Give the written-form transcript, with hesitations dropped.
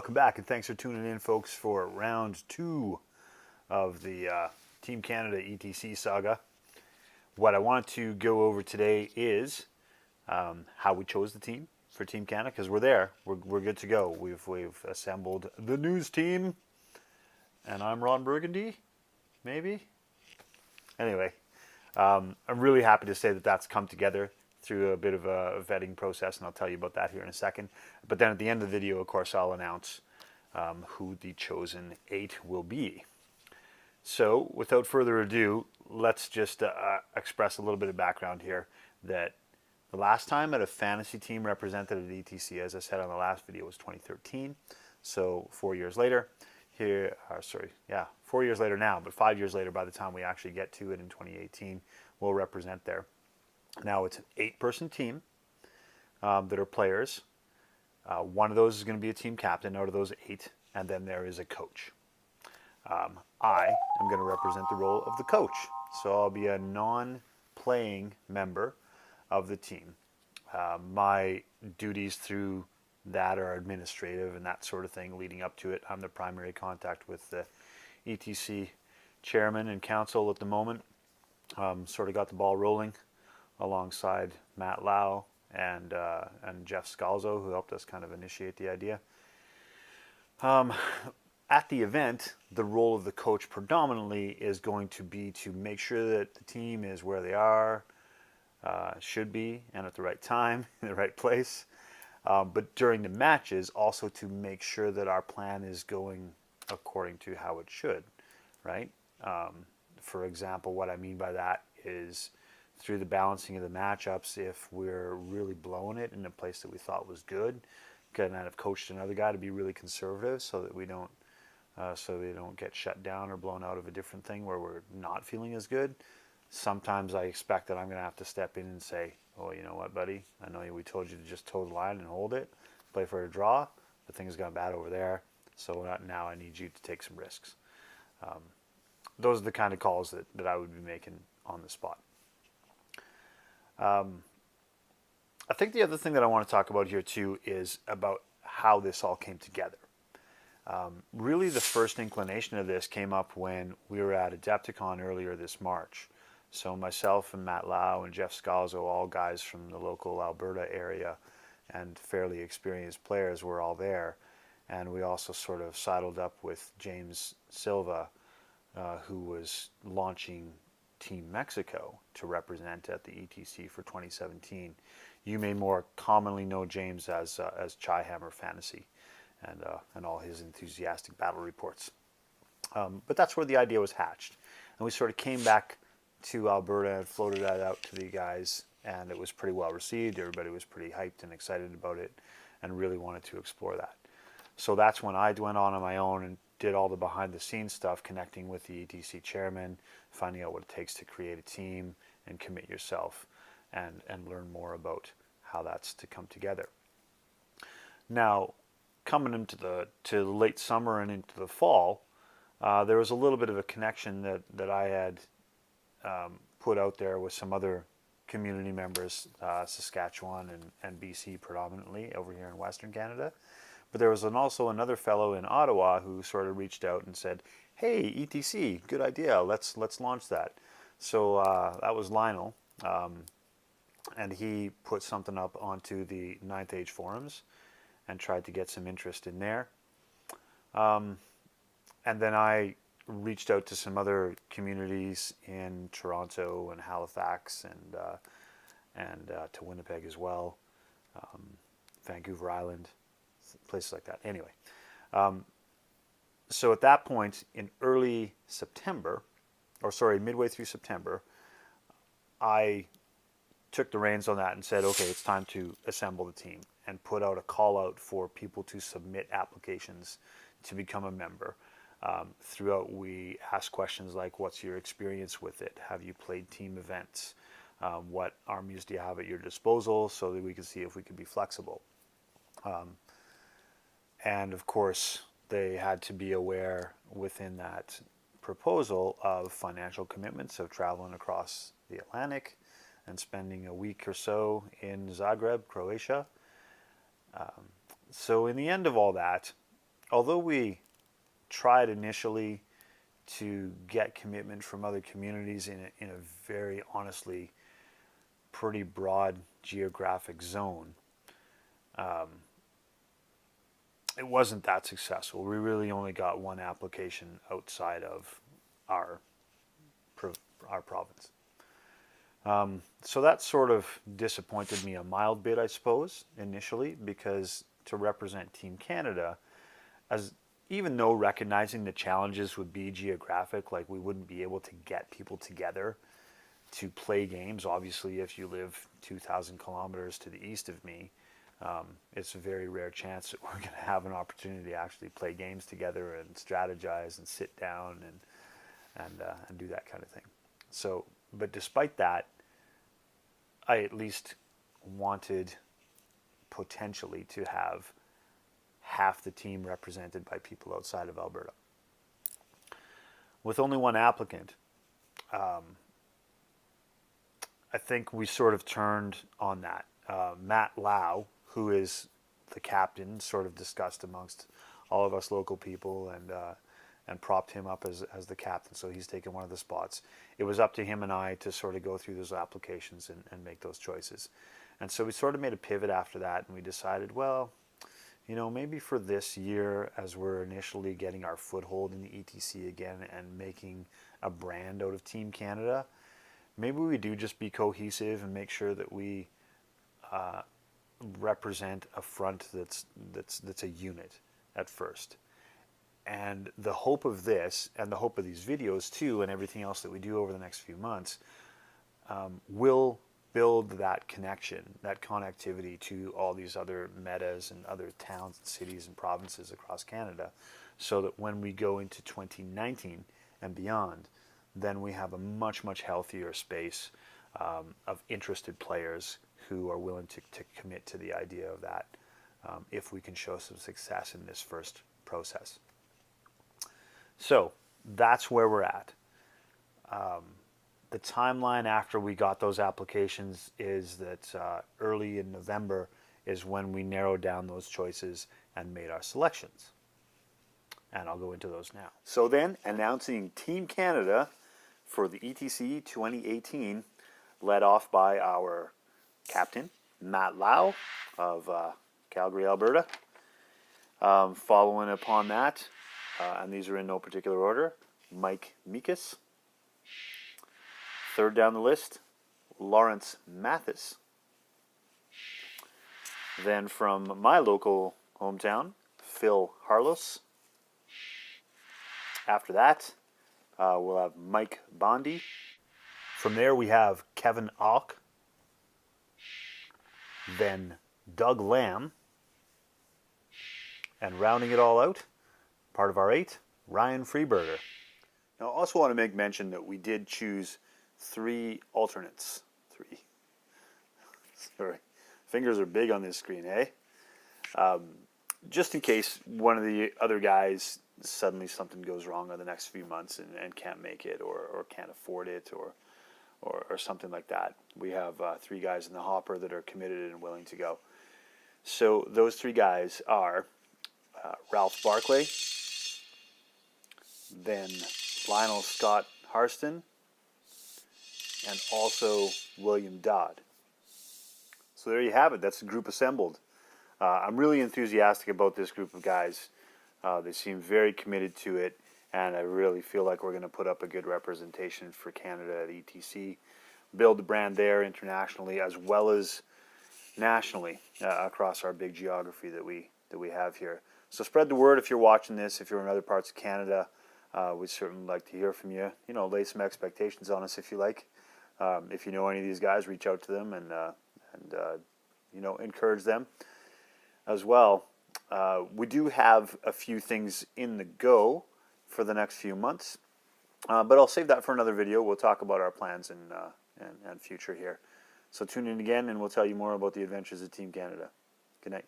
welcome back, and thanks for tuning in, folks, for round two of the Team Canada ETC saga. What I want to go over today is how we chose the team for Team Canada, because we're there. We're good to go. We've assembled the news team, and I'm Ron Burgundy, maybe? Anyway, I'm really happy to say that that's come together through a bit of a vetting process, and I'll tell you about that here in a second. But then at the end of the video, of course, I'll announce who the chosen 8 will be. So without further ado, let's just express a little bit of background here. That the last time that a fantasy team represented at ETC, as I said on the last video, was 2013. So 4 years later, 4 years later now, but 5 years later by the time we actually get to it in 2018, we'll represent there. Now it's an 8-person team that are players. One of those is going to be a team captain out of those 8, and then there is a coach. I am going to represent the role of the coach, so I'll be a non-playing member of the team. My duties through that are administrative and that sort of thing leading up to it. I'm the primary contact with the ETC chairman and council at the moment. Sort of got the ball rolling alongside Matt Lau and Jeff Scalzo, who helped us kind of initiate the idea. At the event, the role of the coach predominantly is going to be to make sure that the team is where they are, should be, and at the right time, in the right place. But during the matches, also to make sure that our plan is going according to how it should, right? For example, what I mean by that is through the balancing of the matchups, if we're really blowing it in a place that we thought was good, kind of have coached another guy to be really conservative so that we don't get shut down or blown out of a different thing where we're not feeling as good. Sometimes I expect that I'm going to have to step in and say, oh, you know what, buddy? I know we told you to just toe the line and hold it, play for a draw, but things gone bad over there, so now I need you to take some risks. Those are the kind of calls that I would be making on the spot. I think the other thing that I want to talk about here too is about how this all came together. Really the first inclination of this came up when we were at Adepticon earlier this March. So myself and Matt Lau and Jeff Scalzo, all guys from the local Alberta area and fairly experienced players, were all there. And we also sort of sidled up with James Silva, who was launching Team Mexico to represent at the ETC for 2017. You may more commonly know James as Chaihammer Fantasy and all his enthusiastic battle reports. But that's where the idea was hatched. And we sort of came back to Alberta and floated that out to the guys, and it was pretty well received. Everybody was pretty hyped and excited about it and really wanted to explore that. So that's when I went on my own and did all the behind the scenes stuff, connecting with the ETC chairman, finding out what it takes to create a team and commit yourself and learn more about how that's to come together. Now, coming into the late summer and into the fall, there was a little bit of a connection that I had put out there with some other community members, Saskatchewan and BC predominantly over here in Western Canada. But there was also another fellow in Ottawa who sort of reached out and said, hey, ETC, good idea, let's launch that. So that was Lionel, and he put something up onto the Ninth Age forums and tried to get some interest in there. And then I reached out to some other communities in Toronto and Halifax and to Winnipeg as well, Vancouver Island, places like that. Anyway, so at that point in early September, midway through September, I took the reins on that and said, okay, it's time to assemble the team and put out a call out for people to submit applications to become a member. Throughout, we asked questions like, what's your experience with it? Have you played team events? What armies do you have at your disposal, so that we could see if we could be flexible. And of course, they had to be aware within that proposal of financial commitments of traveling across the Atlantic and spending a week or so in Zagreb, Croatia. So in the end of all that, although we tried initially to get commitment from other communities in a very honestly pretty broad geographic zone, it wasn't that successful. We really only got one application outside of our our province. So that sort of disappointed me a mild bit, I suppose, initially, because to represent Team Canada, as even though recognizing the challenges would be geographic, like we wouldn't be able to get people together to play games. Obviously, if you live 2,000 kilometers to the east of me, it's a very rare chance that we're going to have an opportunity to actually play games together and strategize and sit down and do that kind of thing. So, but despite that, I at least wanted potentially to have half the team represented by people outside of Alberta. With only one applicant, I think we sort of turned on that. Matt Lau, who is the captain, sort of discussed amongst all of us local people and propped him up as the captain, so he's taken one of the spots. It was up to him and I to sort of go through those applications and make those choices. And so we sort of made a pivot after that, and we decided, well, you know, maybe for this year, as we're initially getting our foothold in the ETC again and making a brand out of Team Canada, maybe we do just be cohesive and make sure that we represent a front that's a unit at first. And the hope of this, and the hope of these videos too, and everything else that we do over the next few months, will build that connection, that connectivity to all these other metas and other towns and cities and provinces across Canada, so that when we go into 2019 and beyond, then we have a much, much healthier space of interested players who are willing to commit to the idea of that if we can show some success in this first process. So that's where we're at. The timeline after we got those applications is that early in November is when we narrowed down those choices and made our selections. And I'll go into those now. So then, announcing Team Canada for the ETC 2018, led off by our captain, Matt Lau of Calgary, Alberta. Following upon that, and these are in no particular order, Mike Mikas. Third down the list, Lawrence Mathis. Then from my local hometown, Phil Harlos. After that, we'll have Mike Bondi. From there we have Kevin Auk. Then Doug Lamb. And rounding it all out, part of our 8, Ryan Freeberger. Now, I also want to make mention that we did choose 3 alternates. 3. Sorry. Fingers are big on this screen, eh? Just in case one of the other guys suddenly something goes wrong in the next few months and can't make it or can't afford it or something like that. We have 3 guys in the hopper that are committed and willing to go. So those 3 guys are Ralph Barclay, then Lionel Scott Harston, and also William Dodd. So there you have it. That's the group assembled. I'm really enthusiastic about this group of guys. They seem very committed to it, and I really feel like we're going to put up a good representation for Canada at ETC, build the brand there internationally as well as nationally across our big geography that we have here. So spread the word if you're watching this, if you're in other parts of Canada. We'd certainly like to hear from you. You know, lay some expectations on us if you like. If you know any of these guys, reach out to them and you know, encourage them as well. We do have a few things in the go for the next few months, but I'll save that for another video. We'll talk about our plans and future here. So tune in again, and we'll tell you more about the adventures of Team Canada. Good night.